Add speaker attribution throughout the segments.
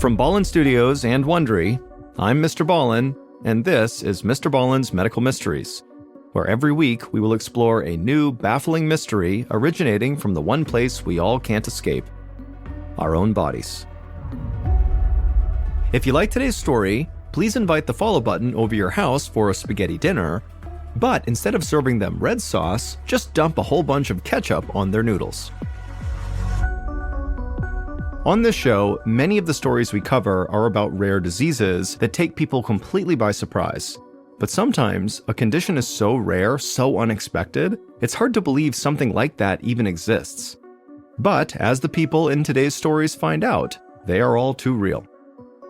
Speaker 1: From Ballen Studios and Wondery, I'm MrBallen, and this is MrBallen's Medical Mysteries, where every week we will explore a new, baffling mystery originating from the one place we all can't escape, our own bodies. If you like today's story, please invite the follow button over your house for a spaghetti dinner, but instead of serving them red sauce, just dump a whole bunch of ketchup on their noodles. On this show, many of the stories we cover are about rare diseases that take people completely by surprise. But sometimes, a condition is so rare, so unexpected, it's hard to believe something like that even exists. But as the people in today's stories find out, they are all too real.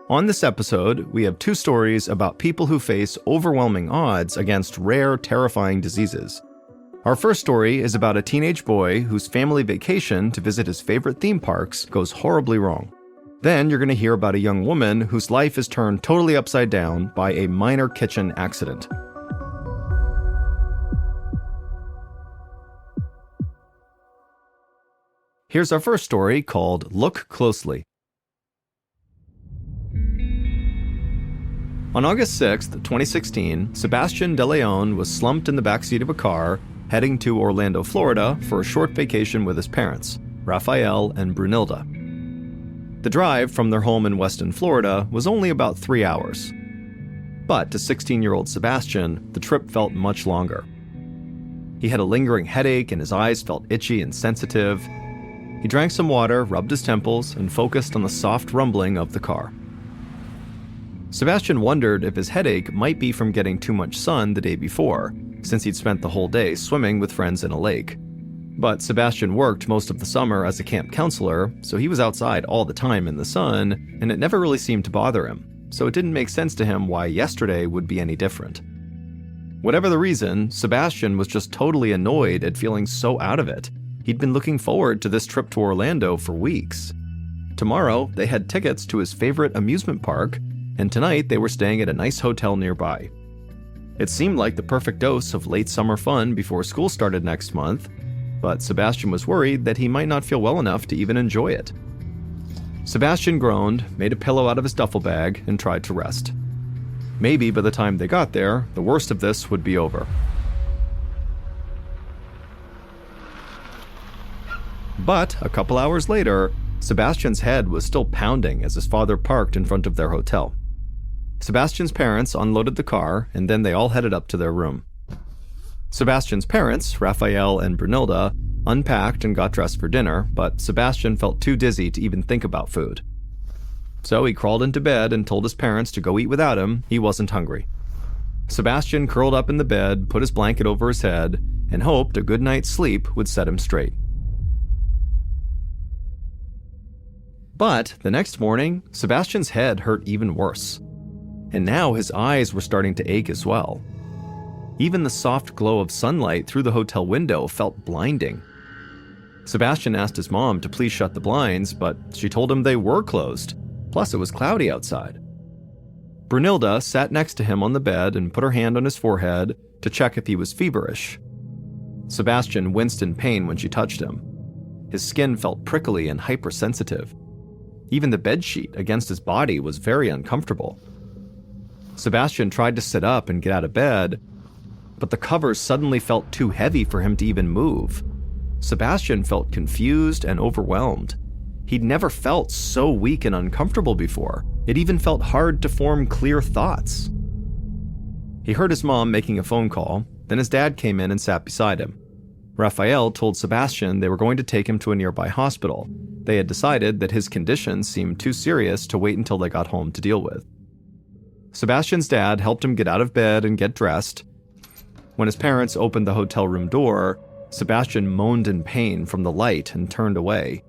Speaker 1: On this episode, we have two stories about people who face overwhelming odds against rare, terrifying diseases. Our first story is about a teenage boy whose family vacation to visit his favorite theme parks goes horribly wrong. Then you're going to hear about a young woman whose life is turned totally upside down by a minor kitchen accident. Here's our first story called Look Closely. On August 6, 2016, Sebastian De Leon was slumped in the backseat of a car heading to Orlando, Florida for a short vacation with his parents, Raphael and Brunilda. The drive from their home in Weston, Florida was only about 3 hours. But to 16-year-old Sebastian, the trip felt much longer. He had a lingering headache and his eyes felt itchy and sensitive. He drank some water, rubbed his temples, and focused on the soft rumbling of the car. Sebastian wondered if his headache might be from getting too much sun the day before, since he'd spent the whole day swimming with friends in a lake. But Sebastian worked most of the summer as a camp counselor, so he was outside all the time in the sun, and it never really seemed to bother him, so it didn't make sense to him why yesterday would be any different. Whatever the reason, Sebastian was just totally annoyed at feeling so out of it. He'd been looking forward to this trip to Orlando for weeks. Tomorrow, they had tickets to his favorite amusement park, and tonight they were staying at a nice hotel nearby. It seemed like the perfect dose of late summer fun before school started next month, but Sebastian was worried that he might not feel well enough to even enjoy it. Sebastian groaned, made a pillow out of his duffel bag, and tried to rest. Maybe by the time they got there, the worst of this would be over. But a couple hours later, Sebastian's head was still pounding as his father parked in front of their hotel. Sebastian's parents unloaded the car, and then they all headed up to their room. Sebastian's parents, Raphael and Brunilda, unpacked and got dressed for dinner, but Sebastian felt too dizzy to even think about food. So he crawled into bed and told his parents to go eat without him. He wasn't hungry. Sebastian curled up in the bed, put his blanket over his head, and hoped a good night's sleep would set him straight. But the next morning, Sebastian's head hurt even worse. And now his eyes were starting to ache as well. Even the soft glow of sunlight through the hotel window felt blinding. Sebastian asked his mom to please shut the blinds, but she told him they were closed. Plus, it was cloudy outside. Brunilda sat next to him on the bed and put her hand on his forehead to check if he was feverish. Sebastian winced in pain when she touched him. His skin felt prickly and hypersensitive. Even the bedsheet against his body was very uncomfortable. Sebastian tried to sit up and get out of bed, but the covers suddenly felt too heavy for him to even move. Sebastian felt confused and overwhelmed. He'd never felt so weak and uncomfortable before. It even felt hard to form clear thoughts. He heard his mom making a phone call, then his dad came in and sat beside him. Raphael told Sebastian they were going to take him to a nearby hospital. They had decided that his condition seemed too serious to wait until they got home to deal with. Sebastian's dad helped him get out of bed and get dressed. When his parents opened the hotel room door, Sebastian moaned in pain from the light and turned away.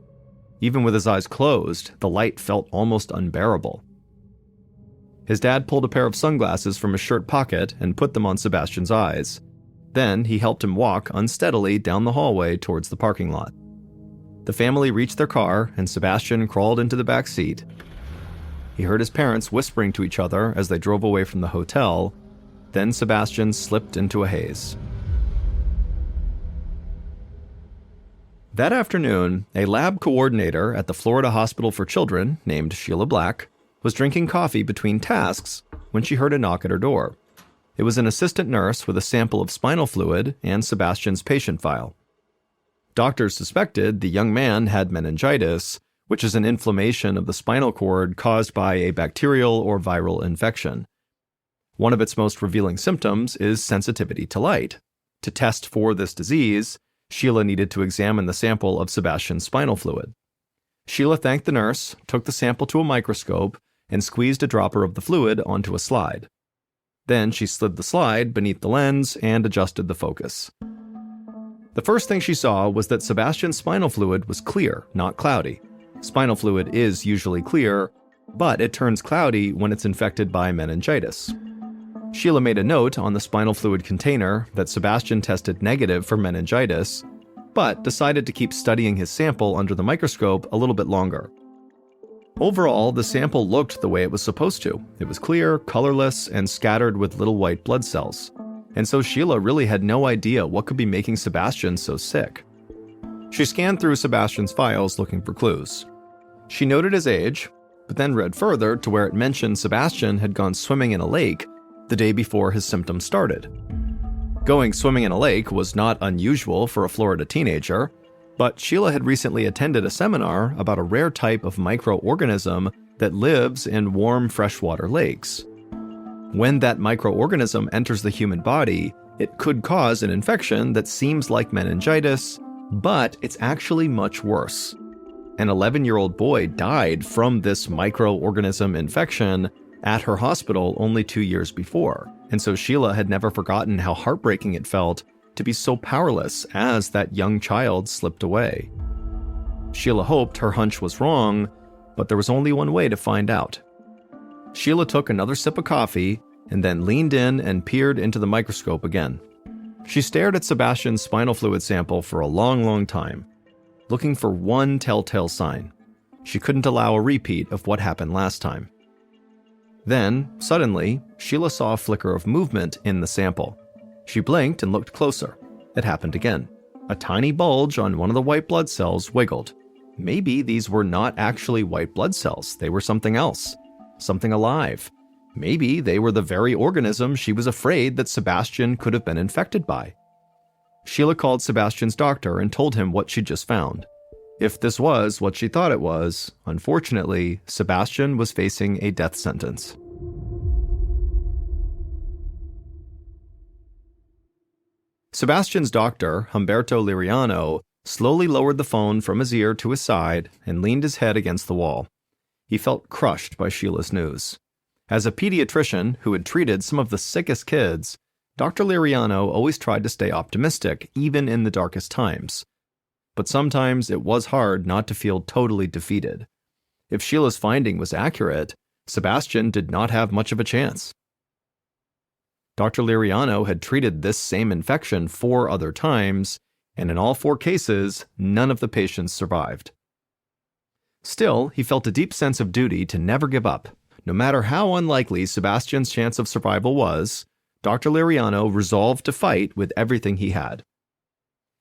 Speaker 1: Even with his eyes closed, the light felt almost unbearable. His dad pulled a pair of sunglasses from his shirt pocket and put them on Sebastian's eyes. Then he helped him walk unsteadily down the hallway towards the parking lot. The family reached their car, and Sebastian crawled into the back seat. He heard his parents whispering to each other as they drove away from the hotel. Then Sebastian slipped into a haze. That afternoon, a lab coordinator at the Florida Hospital for Children, named Sheila Black, was drinking coffee between tasks when she heard a knock at her door. It was an assistant nurse with a sample of spinal fluid and Sebastian's patient file. Doctors suspected the young man had meningitis, which is an inflammation of the spinal cord caused by a bacterial or viral infection. One of its most revealing symptoms is sensitivity to light. To test for this disease, Sheila needed to examine the sample of Sebastian's spinal fluid. Sheila thanked the nurse, took the sample to a microscope, and squeezed a dropper of the fluid onto a slide. Then she slid the slide beneath the lens and adjusted the focus. The first thing she saw was that Sebastian's spinal fluid was clear, not cloudy. Spinal fluid is usually clear, but it turns cloudy when it's infected by meningitis. Sheila made a note on the spinal fluid container that Sebastian tested negative for meningitis, but decided to keep studying his sample under the microscope a little bit longer. Overall, the sample looked the way it was supposed to. It was clear, colorless, and scattered with little white blood cells. And so Sheila really had no idea what could be making Sebastian so sick. She scanned through Sebastian's files looking for clues. She noted his age, but then read further to where it mentioned Sebastian had gone swimming in a lake the day before his symptoms started. Going swimming in a lake was not unusual for a Florida teenager, but Sheila had recently attended a seminar about a rare type of microorganism that lives in warm freshwater lakes. When that microorganism enters the human body, it could cause an infection that seems like meningitis, but it's actually much worse. An 11-year-old boy died from this microorganism infection at her hospital only 2 years before, and so Sheila had never forgotten how heartbreaking it felt to be so powerless as that young child slipped away. Sheila hoped her hunch was wrong, but there was only one way to find out. Sheila took another sip of coffee and then leaned in and peered into the microscope again. She stared at Sebastian's spinal fluid sample for a long time, looking for one telltale sign. She couldn't allow a repeat of what happened last time. Then, suddenly, Sheila saw a flicker of movement in the sample. She blinked and looked closer. It happened again. A tiny bulge on one of the white blood cells wiggled. Maybe these were not actually white blood cells. They were something else. Something alive. Maybe they were the very organism she was afraid that Sebastian could have been infected by. Sheila called Sebastian's doctor and told him what she just found. If this was what she thought it was, unfortunately, Sebastian was facing a death sentence. Sebastian's doctor, Humberto Liriano, slowly lowered the phone from his ear to his side and leaned his head against the wall. He felt crushed by Sheila's news. As a pediatrician who had treated some of the sickest kids, Dr. Liriano always tried to stay optimistic, even in the darkest times. But sometimes it was hard not to feel totally defeated. If Sheila's finding was accurate, Sebastian did not have much of a chance. Dr. Liriano had treated this same infection 4 other times, and in all 4 cases, none of the patients survived. Still, he felt a deep sense of duty to never give up. No matter how unlikely Sebastian's chance of survival was, Dr. Liriano resolved to fight with everything he had.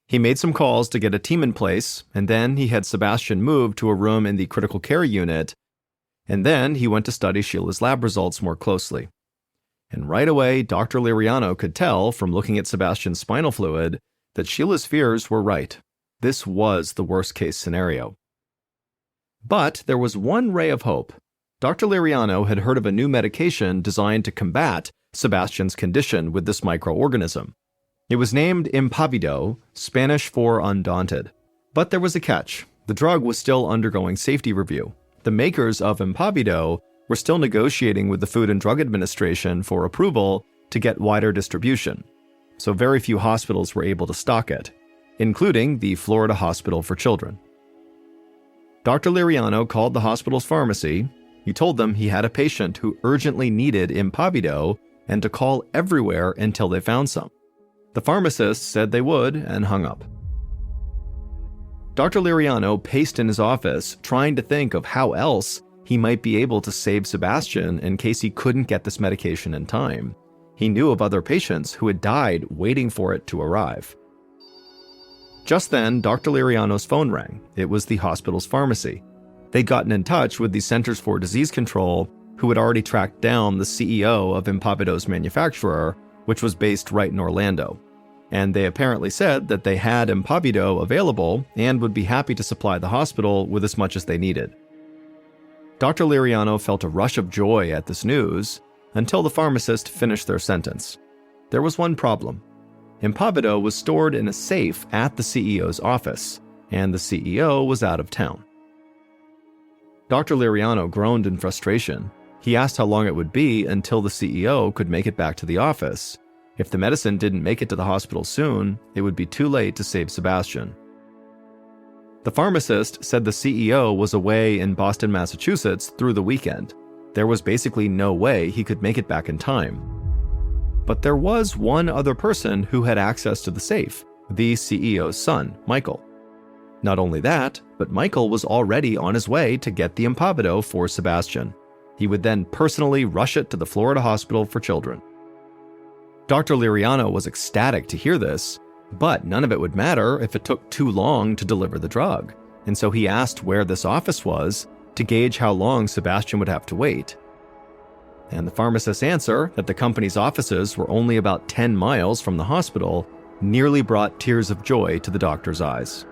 Speaker 1: He made some calls to get a team in place, and then he had Sebastian moved to a room in the critical care unit, and then he went to study Sheila's lab results more closely. And right away, Dr. Liriano could tell from looking at Sebastian's spinal fluid that Sheila's fears were right. This was the worst-case scenario. But there was one ray of hope. Dr. Liriano had heard of a new medication designed to combat Sebastian's condition with this microorganism. It was named Impavido, Spanish for undaunted. But there was a catch. The drug was still undergoing safety review. The makers of Impavido were still negotiating with the Food and Drug Administration for approval to get wider distribution, so very few hospitals were able to stock it, including the Florida Hospital for Children. Dr. Liriano called the hospital's pharmacy. He told them he had a patient who urgently needed Impavido and to call everywhere until they found some. The pharmacist said they would and hung up. Dr. Liriano paced in his office, trying to think of how else he might be able to save Sebastian in case he couldn't get this medication in time. He knew of other patients who had died waiting for it to arrive. Just then, Dr. Liriano's phone rang. It was the hospital's pharmacy. They'd gotten in touch with the Centers for Disease Control, who had already tracked down the CEO of Impavido's manufacturer, which was based right in Orlando. And they apparently said that they had Impavido available and would be happy to supply the hospital with as much as they needed. Dr. Liriano felt a rush of joy at this news until the pharmacist finished their sentence. There was one problem. Impavido was stored in a safe at the CEO's office, and the CEO was out of town. Dr. Liriano groaned in frustration. He asked how long it would be until the CEO could make it back to the office. If the medicine didn't make it to the hospital soon, it would be too late to save Sebastian. The pharmacist said the CEO was away in Boston, Massachusetts through the weekend. There was basically no way he could make it back in time. But there was one other person who had access to the safe, the CEO's son, Michael. Not only that, but Michael was already on his way to get the Impavido for Sebastian. He would then personally rush it to the Florida Hospital for Children. Dr. Liriano was ecstatic to hear this, but none of it would matter if it took too long to deliver the drug, and so he asked where this office was to gauge how long Sebastian would have to wait. And the pharmacist's answer that the company's offices were only about 10 miles from the hospital nearly brought tears of joy to the doctor's eyes.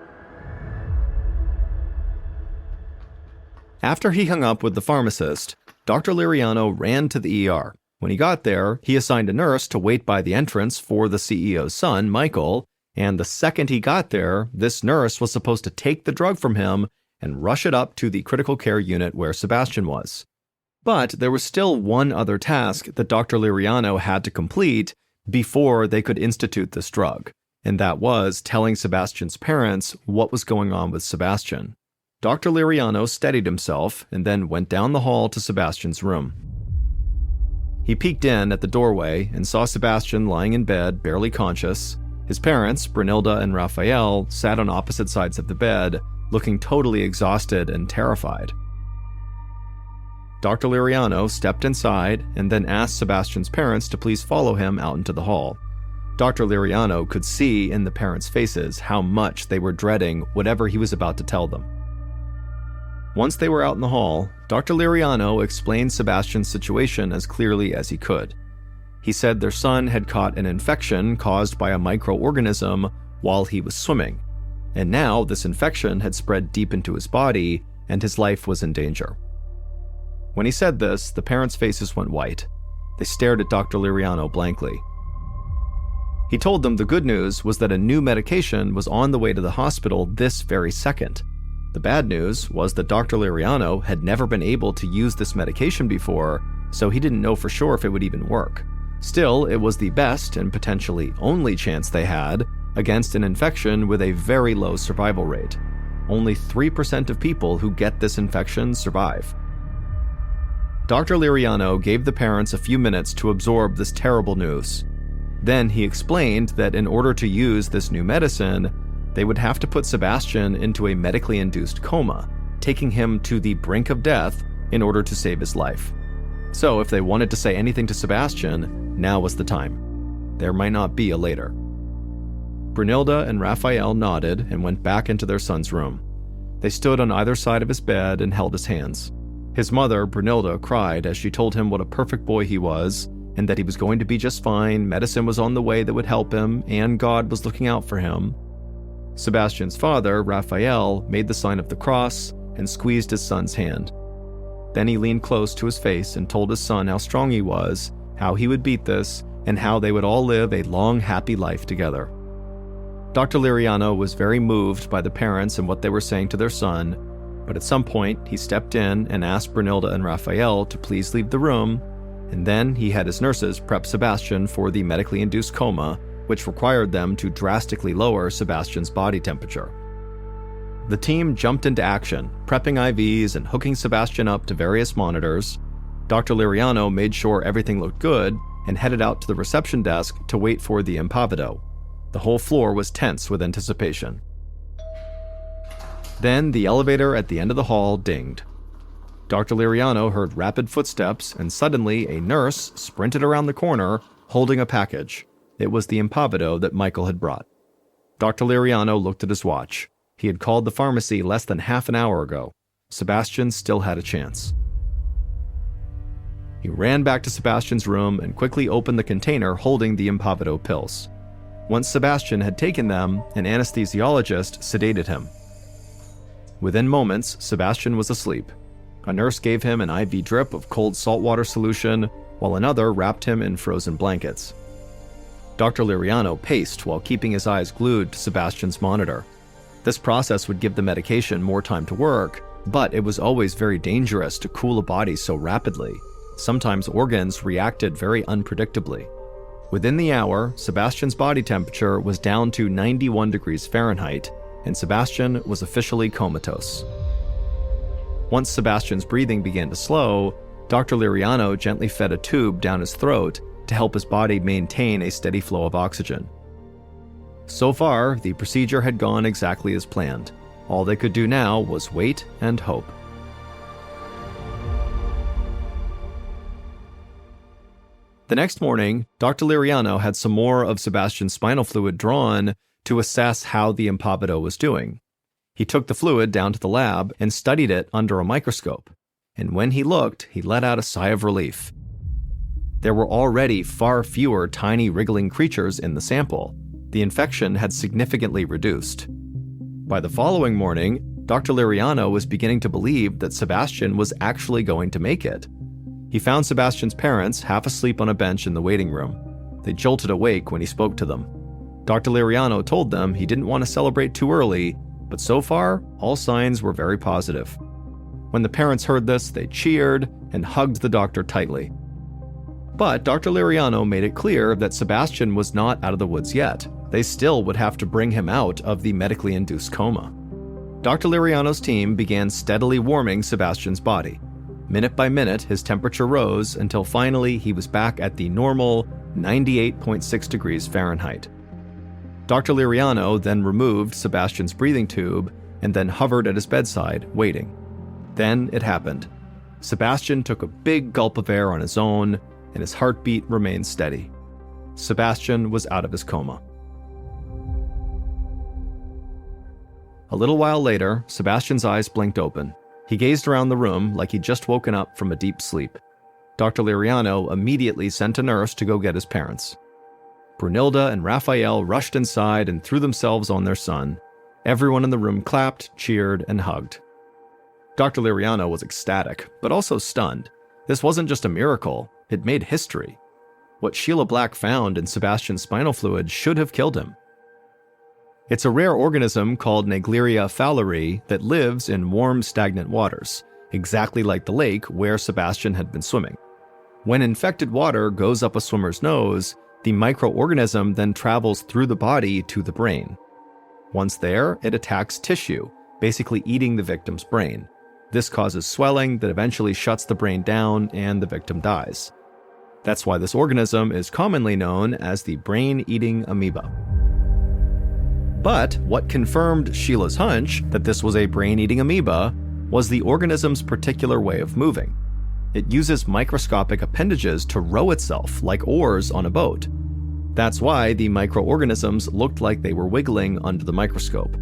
Speaker 1: After he hung up with the pharmacist, Dr. Liriano ran to the ER. When he got there, he assigned a nurse to wait by the entrance for the CEO's son, Michael, and the second he got there, this nurse was supposed to take the drug from him and rush it up to the critical care unit where Sebastian was. But there was still one other task that Dr. Liriano had to complete before they could institute this drug, and that was telling Sebastian's parents what was going on with Sebastian. Dr. Liriano steadied himself and then went down the hall to Sebastian's room. He peeked in at the doorway and saw Sebastian lying in bed, barely conscious. His parents, Brunilda and Raphael, sat on opposite sides of the bed, looking totally exhausted and terrified. Dr. Liriano stepped inside and then asked Sebastian's parents to please follow him out into the hall. Dr. Liriano could see in the parents' faces how much they were dreading whatever he was about to tell them. Once they were out in the hall, Dr. Liriano explained Sebastian's situation as clearly as he could. He said their son had caught an infection caused by a microorganism while he was swimming, and now this infection had spread deep into his body and his life was in danger. When he said this, the parents' faces went white. They stared at Dr. Liriano blankly. He told them the good news was that a new medication was on the way to the hospital this very second. The bad news was that Dr. Liriano had never been able to use this medication before, so he didn't know for sure if it would even work. Still, it was the best and potentially only chance they had against an infection with a very low survival rate. Only 3% of people who get this infection survive. Dr. Liriano gave the parents a few minutes to absorb this terrible news. Then he explained that in order to use this new medicine, they would have to put Sebastian into a medically induced coma, taking him to the brink of death in order to save his life. So if they wanted to say anything to Sebastian, now was the time. There might not be a later. Brunilda and Raphael nodded and went back into their son's room. They stood on either side of his bed and held his hands. His mother, Brunilda, cried as she told him what a perfect boy he was and that he was going to be just fine, medicine was on the way that would help him, and God was looking out for him. Sebastian's father, Raphael, made the sign of the cross and squeezed his son's hand. Then he leaned close to his face and told his son how strong he was, how he would beat this, and how they would all live a long, happy life together. Dr. Liriano was very moved by the parents and what they were saying to their son, but at some point he stepped in and asked Brunilda and Raphael to please leave the room, and then he had his nurses prep Sebastian for the medically induced coma, which required them to drastically lower Sebastian's body temperature. The team jumped into action, prepping IVs and hooking Sebastian up to various monitors. Dr. Liriano made sure everything looked good and headed out to the reception desk to wait for the Impavido. The whole floor was tense with anticipation. Then the elevator at the end of the hall dinged. Dr. Liriano heard rapid footsteps, and suddenly a nurse sprinted around the corner holding a package. It was the Impavido that Michael had brought. Dr. Liriano looked at his watch. He had called the pharmacy less than half an hour ago. Sebastian still had a chance. He ran back to Sebastian's room and quickly opened the container holding the Impavido pills. Once Sebastian had taken them, an anesthesiologist sedated him. Within moments, Sebastian was asleep. A nurse gave him an IV drip of cold saltwater solution, while another wrapped him in frozen blankets. Dr. Liriano paced while keeping his eyes glued to Sebastian's monitor. This process would give the medication more time to work, but it was always very dangerous to cool a body so rapidly. Sometimes organs reacted very unpredictably. Within the hour, Sebastian's body temperature was down to 91 degrees Fahrenheit, and Sebastian was officially comatose. Once Sebastian's breathing began to slow, Dr. Liriano gently fed a tube down his throat to help his body maintain a steady flow of oxygen. So far, the procedure had gone exactly as planned. All they could do now was wait and hope. The next morning, Dr. Liriano had some more of Sebastian's spinal fluid drawn to assess how the Impavido was doing. He took the fluid down to the lab and studied it under a microscope, and when he looked, he let out a sigh of relief. There were already far fewer tiny wriggling creatures in the sample. The infection had significantly reduced. By the following morning, Dr. Liriano was beginning to believe that Sebastian was actually going to make it. He found Sebastian's parents half asleep on a bench in the waiting room. They jolted awake when he spoke to them. Dr. Liriano told them he didn't want to celebrate too early, but so far, all signs were very positive. When the parents heard this, they cheered and hugged the doctor tightly. But Dr. Liriano made it clear that Sebastian was not out of the woods yet. They still would have to bring him out of the medically induced coma. Dr. Liriano's team began steadily warming Sebastian's body. Minute by minute, his temperature rose until finally he was back at the normal 98.6 degrees Fahrenheit. Dr. Liriano then removed Sebastian's breathing tube and then hovered at his bedside, waiting. Then it happened. Sebastian took a big gulp of air on his own, and his heartbeat remained steady. Sebastian was out of his coma. A little while later, Sebastian's eyes blinked open. He gazed around the room like he'd just woken up from a deep sleep. Dr. Liriano immediately sent a nurse to go get his parents. Brunilda and Raphael rushed inside and threw themselves on their son. Everyone in the room clapped, cheered, and hugged. Dr. Liriano was ecstatic, but also stunned. This wasn't just a miracle, it made history. What Sheila Black found in Sebastian's spinal fluid should have killed him. It's a rare organism called Naegleria fowleri that lives in warm, stagnant waters, exactly like the lake where Sebastian had been swimming. When infected water goes up a swimmer's nose, the microorganism then travels through the body to the brain. Once there, it attacks tissue, basically eating the victim's brain. This causes swelling that eventually shuts the brain down and the victim dies. That's why this organism is commonly known as the brain-eating amoeba. But what confirmed Sheila's hunch that this was a brain-eating amoeba was the organism's particular way of moving. It uses microscopic appendages to row itself like oars on a boat. That's why the microorganisms looked like they were wiggling under the microscope.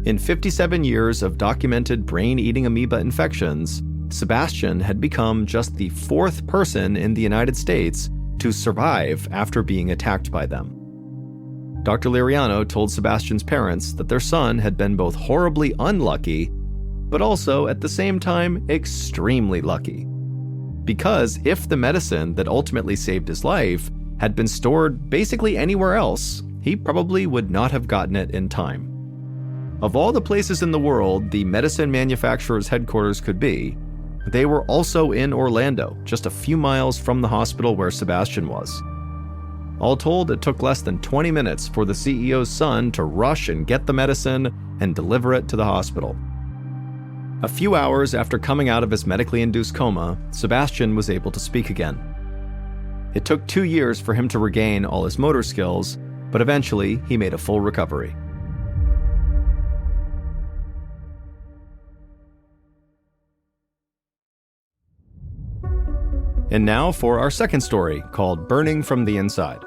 Speaker 1: In 57 years of documented brain-eating amoeba infections, Sebastian had become just the fourth person in the United States to survive after being attacked by them. Dr. Liriano told Sebastian's parents that their son had been both horribly unlucky, but also at the same time extremely lucky. Because if the medicine that ultimately saved his life had been stored basically anywhere else, he probably would not have gotten it in time. Of all the places in the world the medicine manufacturer's headquarters could be, they were also in Orlando, just a few miles from the hospital where Sebastian was. All told, it took less than 20 minutes for the CEO's son to rush and get the medicine and deliver it to the hospital. A few hours after coming out of his medically induced coma, Sebastian was able to speak again. It took 2 years for him to regain all his motor skills, but eventually he made a full recovery. And now for our second story, called Burning from the Inside.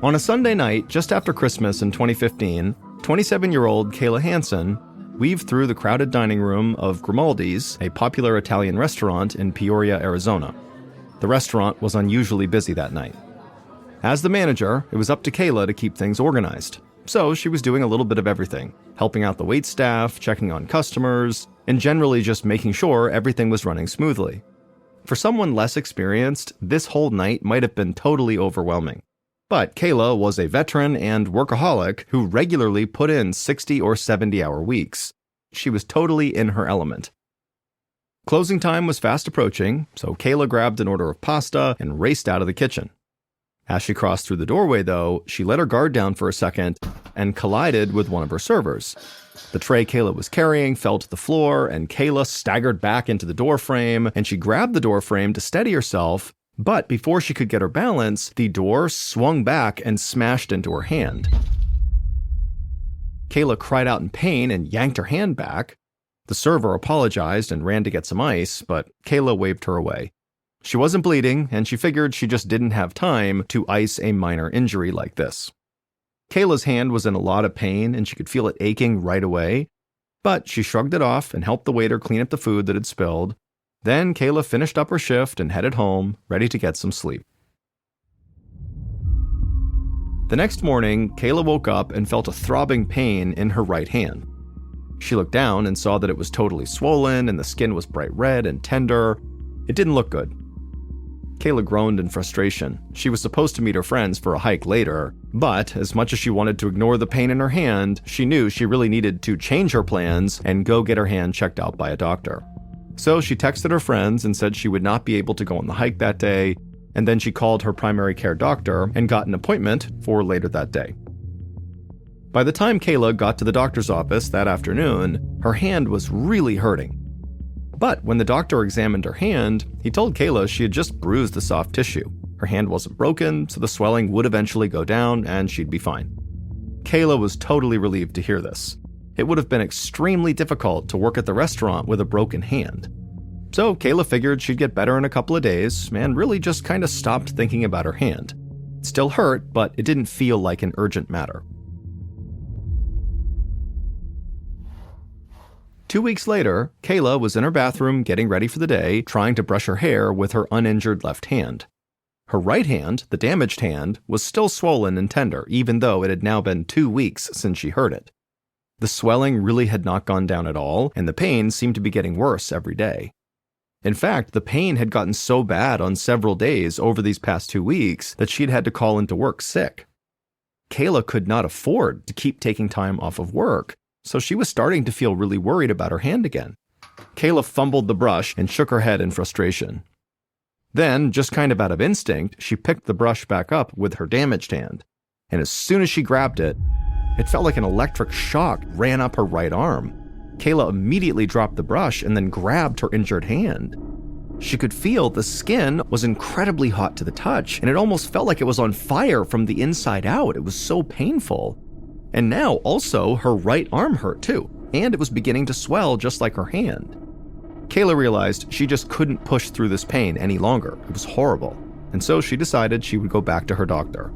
Speaker 1: On a Sunday night, just after Christmas in 2015, 27-year-old Kayla Hansen weaved through the crowded dining room of Grimaldi's, a popular Italian restaurant in Peoria, Arizona. The restaurant was unusually busy that night. As the manager, it was up to Kayla to keep things organized. So she was doing a little bit of everything, helping out the waitstaff, checking on customers, and generally just making sure everything was running smoothly. For someone less experienced, this whole night might have been totally overwhelming. But Kayla was a veteran and workaholic who regularly put in 60 or 70-hour weeks. She was totally in her element. Closing time was fast approaching, so Kayla grabbed an order of pasta and raced out of the kitchen. As she crossed through the doorway, though, she let her guard down for a second and collided with one of her servers. The tray Kayla was carrying fell to the floor, and Kayla staggered back into the doorframe, and she grabbed the doorframe to steady herself, but before she could get her balance, the door swung back and smashed into her hand. Kayla cried out in pain and yanked her hand back. The server apologized and ran to get some ice, but Kayla waved her away. She wasn't bleeding, and she figured she just didn't have time to ice a minor injury like this. Kayla's hand was in a lot of pain, and she could feel it aching right away, but she shrugged it off and helped the waiter clean up the food that had spilled. Then Kayla finished up her shift and headed home, ready to get some sleep. The next morning, Kayla woke up and felt a throbbing pain in her right hand. She looked down and saw that it was totally swollen and the skin was bright red and tender. It didn't look good. Kayla groaned in frustration. She was supposed to meet her friends for a hike later, but as much as she wanted to ignore the pain in her hand, she knew she really needed to change her plans and go get her hand checked out by a doctor. So she texted her friends and said she would not be able to go on the hike that day, and then she called her primary care doctor and got an appointment for later that day. By the time Kayla got to the doctor's office that afternoon, her hand was really hurting. But when the doctor examined her hand, he told Kayla she had just bruised the soft tissue. Her hand wasn't broken, so the swelling would eventually go down and she'd be fine. Kayla was totally relieved to hear this. It would have been extremely difficult to work at the restaurant with a broken hand. So Kayla figured she'd get better in a couple of days and really just kind of stopped thinking about her hand. It still hurt, but it didn't feel like an urgent matter. 2 weeks later, Kayla was in her bathroom getting ready for the day, trying to brush her hair with her uninjured left hand. Her right hand, the damaged hand, was still swollen and tender, even though it had now been 2 weeks since she hurt it. The swelling really had not gone down at all, and the pain seemed to be getting worse every day. In fact, the pain had gotten so bad on several days over these past 2 weeks that she'd had to call into work sick. Kayla could not afford to keep taking time off of work, so she was starting to feel really worried about her hand again. Kayla fumbled the brush and shook her head in frustration. Then, just kind of out of instinct, she picked the brush back up with her damaged hand, and as soon as she grabbed it, it felt like an electric shock ran up her right arm. Kayla immediately dropped the brush and then grabbed her injured hand. She could feel the skin was incredibly hot to the touch, and it almost felt like it was on fire from the inside out. It was so painful. And now also her right arm hurt too, and it was beginning to swell just like her hand. Kayla realized she just couldn't push through this pain any longer. It was horrible, and so she decided she would go back to her doctor.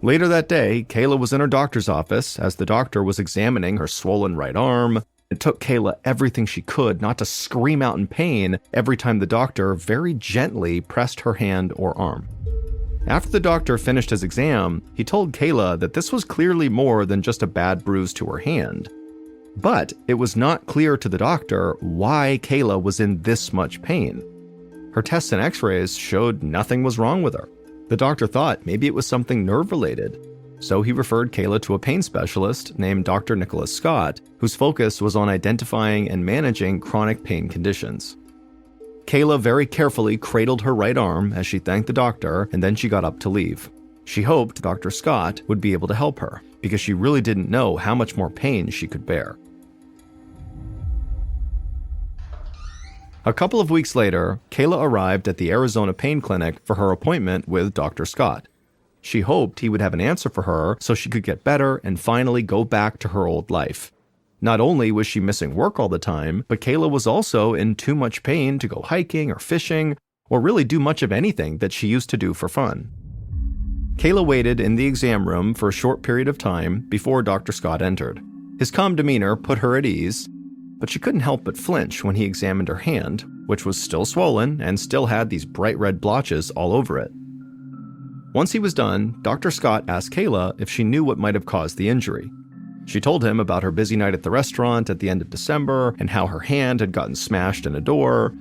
Speaker 1: Later that day, Kayla was in her doctor's office as the doctor was examining her swollen right arm. It took Kayla everything she could not to scream out in pain every time the doctor very gently pressed her hand or arm. After the doctor finished his exam, he told Kayla that this was clearly more than just a bad bruise to her hand. But it was not clear to the doctor why Kayla was in this much pain. Her tests and x-rays showed nothing was wrong with her. The doctor thought maybe it was something nerve-related, so he referred Kayla to a pain specialist named Dr. Nicholas Scott, whose focus was on identifying and managing chronic pain conditions. Kayla very carefully cradled her right arm as she thanked the doctor, and then she got up to leave. She hoped Dr. Scott would be able to help her, because she really didn't know how much more pain she could bear. A couple of weeks later, Kayla arrived at the Arizona Pain Clinic for her appointment with Dr. Scott. She hoped he would have an answer for her so she could get better and finally go back to her old life. Not only was she missing work all the time, but Kayla was also in too much pain to go hiking or fishing or really do much of anything that she used to do for fun. Kayla waited in the exam room for a short period of time before Dr. Scott entered. His calm demeanor put her at ease, but she couldn't help but flinch when he examined her hand, which was still swollen and still had these bright red blotches all over it. Once he was done, Dr. Scott asked Kayla if she knew what might have caused the injury. She told him about her busy night at the restaurant at the end of December and how her hand had gotten smashed in a door,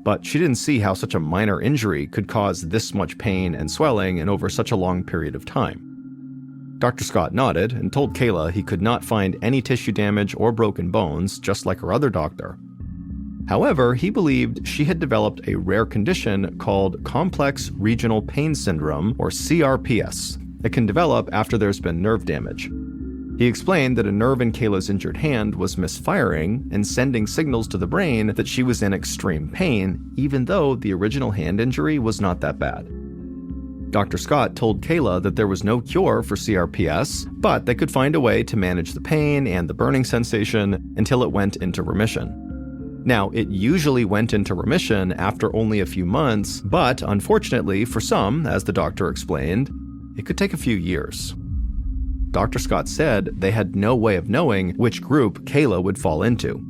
Speaker 1: but she didn't see how such a minor injury could cause this much pain and swelling and over such a long period of time. Dr. Scott nodded and told Kayla he could not find any tissue damage or broken bones, just like her other doctor. However, he believed she had developed a rare condition called Complex Regional Pain Syndrome, or CRPS, that can develop after there's been nerve damage. He explained that a nerve in Kayla's injured hand was misfiring and sending signals to the brain that she was in extreme pain, even though the original hand injury was not that bad. Dr. Scott told Kayla that there was no cure for CRPS, but they could find a way to manage the pain and the burning sensation until it went into remission. Now, it usually went into remission after only a few months, but unfortunately for some, as the doctor explained, it could take a few years. Dr. Scott said they had no way of knowing which group Kayla would fall into.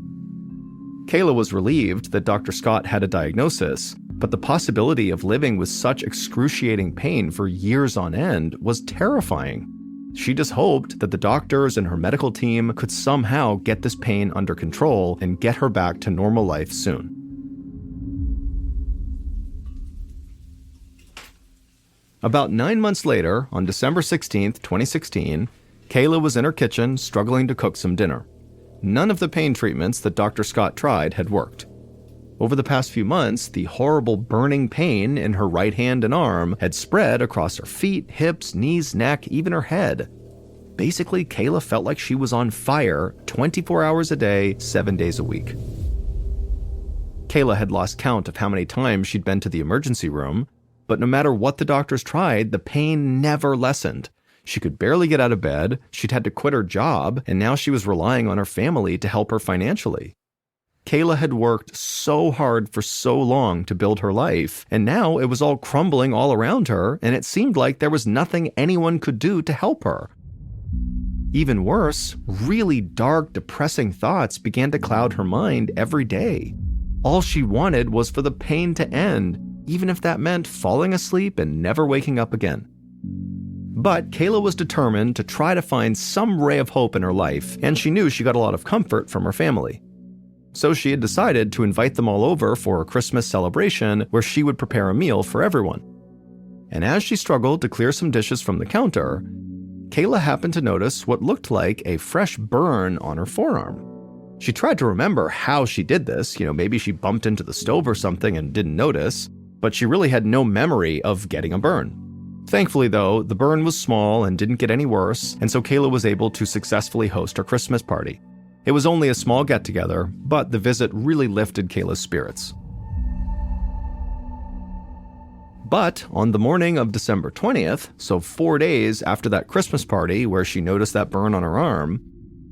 Speaker 1: Kayla was relieved that Dr. Scott had a diagnosis, but the possibility of living with such excruciating pain for years on end was terrifying. She just hoped that the doctors and her medical team could somehow get this pain under control and get her back to normal life soon. About 9 months later, on December 16, 2016, Kayla was in her kitchen struggling to cook some dinner. None of the pain treatments that Dr. Scott tried had worked. Over the past few months, the horrible burning pain in her right hand and arm had spread across her feet, hips, knees, neck, even her head. Basically, Kayla felt like she was on fire 24 hours a day, 7 days a week. Kayla had lost count of how many times she'd been to the emergency room, but no matter what the doctors tried, the pain never lessened. She could barely get out of bed, she'd had to quit her job, and now she was relying on her family to help her financially. Kayla had worked so hard for so long to build her life, and now it was all crumbling all around her, and it seemed like there was nothing anyone could do to help her. Even worse, really dark, depressing thoughts began to cloud her mind every day. All she wanted was for the pain to end, even if that meant falling asleep and never waking up again. But Kayla was determined to try to find some ray of hope in her life, and she knew she got a lot of comfort from her family. So she had decided to invite them all over for a Christmas celebration where she would prepare a meal for everyone. And as she struggled to clear some dishes from the counter, Kayla happened to notice what looked like a fresh burn on her forearm. She tried to remember how she did this, maybe she bumped into the stove or something and didn't notice, but she really had no memory of getting a burn. Thankfully, though, the burn was small and didn't get any worse, and so Kayla was able to successfully host her Christmas party. It was only a small get-together, but the visit really lifted Kayla's spirits. But on the morning of December 20th, so 4 days after that Christmas party where she noticed that burn on her arm,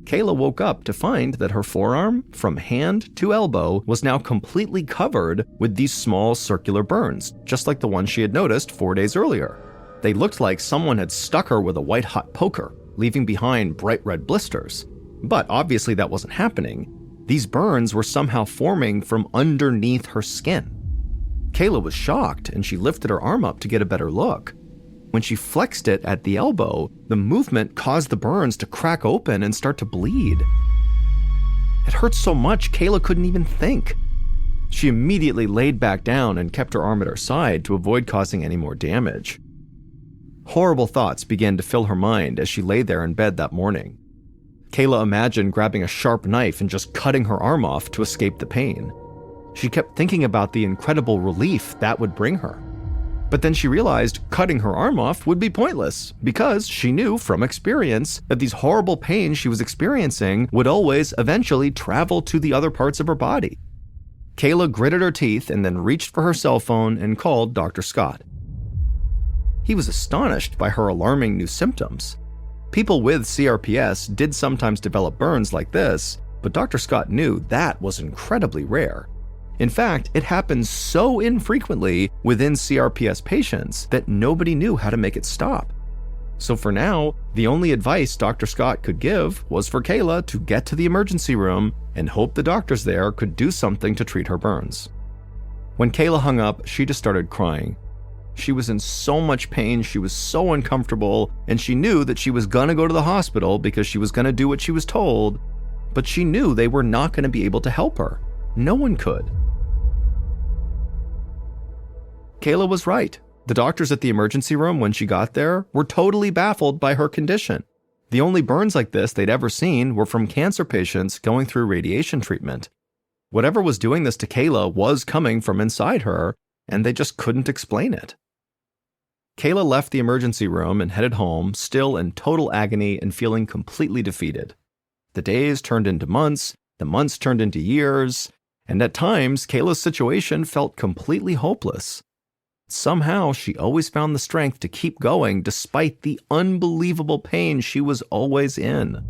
Speaker 1: Kayla woke up to find that her forearm, from hand to elbow, was now completely covered with these small circular burns, just like the one she had noticed 4 days earlier. They looked like someone had stuck her with a white-hot poker, leaving behind bright red blisters. But obviously that wasn't happening. These burns were somehow forming from underneath her skin. Kayla was shocked, and she lifted her arm up to get a better look. When she flexed it at the elbow, the movement caused the burns to crack open and start to bleed. It hurt so much, Kayla couldn't even think. She immediately laid back down and kept her arm at her side to avoid causing any more damage. Horrible thoughts began to fill her mind as she lay there in bed that morning. Kayla imagined grabbing a sharp knife and just cutting her arm off to escape the pain. She kept thinking about the incredible relief that would bring her. But then she realized cutting her arm off would be pointless because she knew from experience that these horrible pains she was experiencing would always eventually travel to the other parts of her body. Kayla gritted her teeth and then reached for her cell phone and called Dr. Scott. He was astonished by her alarming new symptoms. People with CRPS did sometimes develop burns like this, but Dr. Scott knew that was incredibly rare. In fact, it happens so infrequently within CRPS patients that nobody knew how to make it stop. So for now, the only advice Dr. Scott could give was for Kayla to get to the emergency room and hope the doctors there could do something to treat her burns. When Kayla hung up, she just started crying. She was in so much pain, she was so uncomfortable, and she knew that she was gonna go to the hospital because she was gonna do what she was told, but she knew they were not gonna be able to help her. No one could. Kayla was right. The doctors at the emergency room when she got there were totally baffled by her condition. The only burns like this they'd ever seen were from cancer patients going through radiation treatment. Whatever was doing this to Kayla was coming from inside her, and they just couldn't explain it. Kayla left the emergency room and headed home, still in total agony and feeling completely defeated. The days turned into months, the months turned into years, and at times, Kayla's situation felt completely hopeless. Somehow, she always found the strength to keep going despite the unbelievable pain she was always in.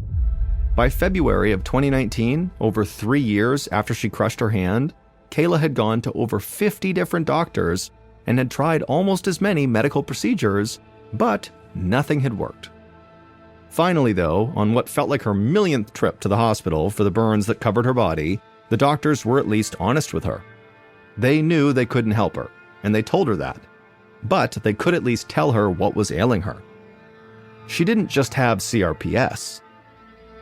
Speaker 1: By February of 2019, over 3 years after she crushed her hand, Kayla had gone to over 50 different doctors and had tried almost as many medical procedures, but nothing had worked. Finally, though, on what felt like her millionth trip to the hospital for the burns that covered her body, the doctors were at least honest with her. They knew they couldn't help her, and they told her that, but they could at least tell her what was ailing her. She didn't just have CRPS.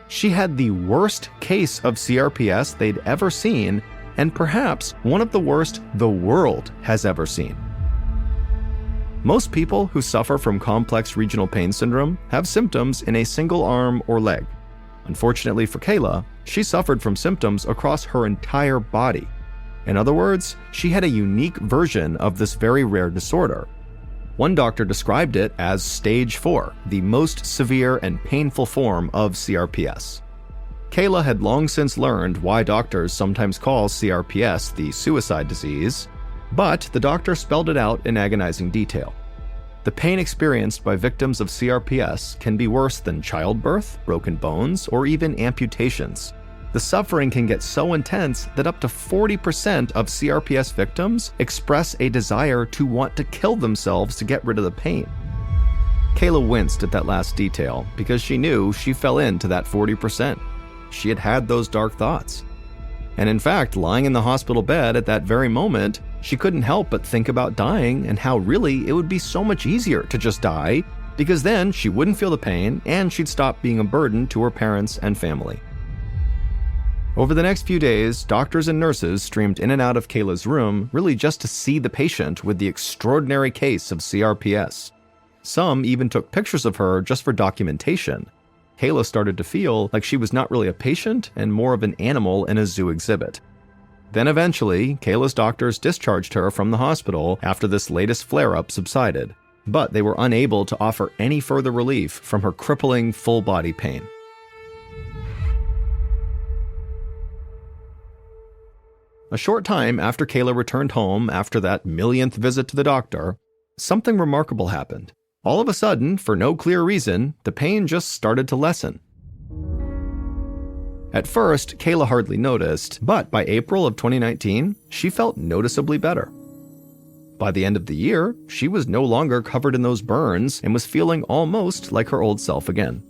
Speaker 1: She had the worst case of CRPS they'd ever seen, and perhaps one of the worst the world has ever seen. Most people who suffer from complex regional pain syndrome have symptoms in a single arm or leg. Unfortunately for Kayla, she suffered from symptoms across her entire body. In other words, she had a unique version of this very rare disorder. One doctor described it as stage 4, the most severe and painful form of CRPS. Kayla had long since learned why doctors sometimes call CRPS the suicide disease, but the doctor spelled it out in agonizing detail. The pain experienced by victims of CRPS can be worse than childbirth, broken bones, or even amputations. The suffering can get so intense that up to 40% of CRPS victims express a desire to want to kill themselves to get rid of the pain. Kayla winced at that last detail because she knew she fell into that 40%. She had had those dark thoughts. And in fact, lying in the hospital bed at that very moment, she couldn't help but think about dying and how really it would be so much easier to just die, because then she wouldn't feel the pain and she'd stop being a burden to her parents and family. Over the next few days, doctors and nurses streamed in and out of Kayla's room really just to see the patient with the extraordinary case of CRPS. Some even took pictures of her just for documentation. Kayla started to feel like she was not really a patient and more of an animal in a zoo exhibit. Then eventually, Kayla's doctors discharged her from the hospital after this latest flare-up subsided, but they were unable to offer any further relief from her crippling full-body pain. A short time after Kayla returned home after that millionth visit to the doctor, something remarkable happened. All of a sudden, for no clear reason, the pain just started to lessen. At first, Kayla hardly noticed, but by April of 2019, she felt noticeably better. By the end of the year, she was no longer covered in those burns and was feeling almost like her old self again.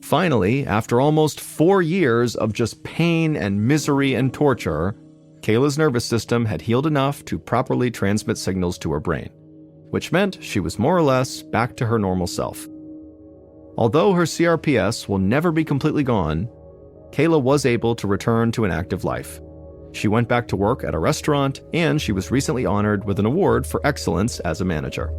Speaker 1: Finally, after almost 4 years of just pain and misery and torture, Kayla's nervous system had healed enough to properly transmit signals to her brain, which meant she was more or less back to her normal self. Although her CRPS will never be completely gone, Kayla was able to return to an active life. She went back to work at a restaurant, and she was recently honored with an award for excellence as a manager.